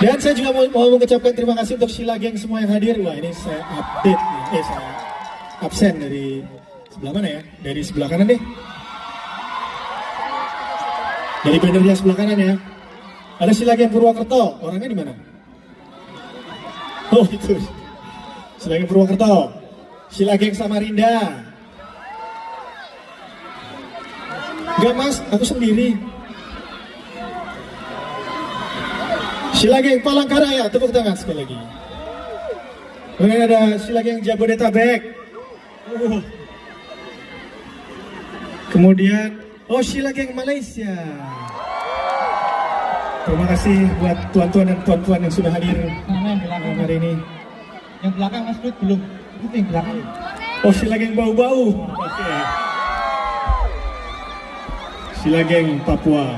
Dan saya juga mau mengucapkan terima kasih untuk Sila Geng semua yang hadir. Wah, ini saya update nih. Saya absen dari sebelah mana ya? Dari sebelah kanan deh. Dari bannernya sebelah kanan ya. Ada Sila Geng Purwokerto. Orangnya di mana? Oh, itu. Sila Geng Purwokerto. Sila Geng Samarinda. Enggak mas, aku sendiri. Sila Geng Palangkaraya, tepuk tangan sekali lagi. Kemudian ada Sila Geng Jabodetabek. Kemudian, Sila Geng Malaysia. Terima kasih buat tuan-tuan dan puan-puan yang sudah hadir hari ini. Yang belakang Mas Rud belum. Itu yang belakang. Sila Geng Bau-Bau. Sila Geng Papua.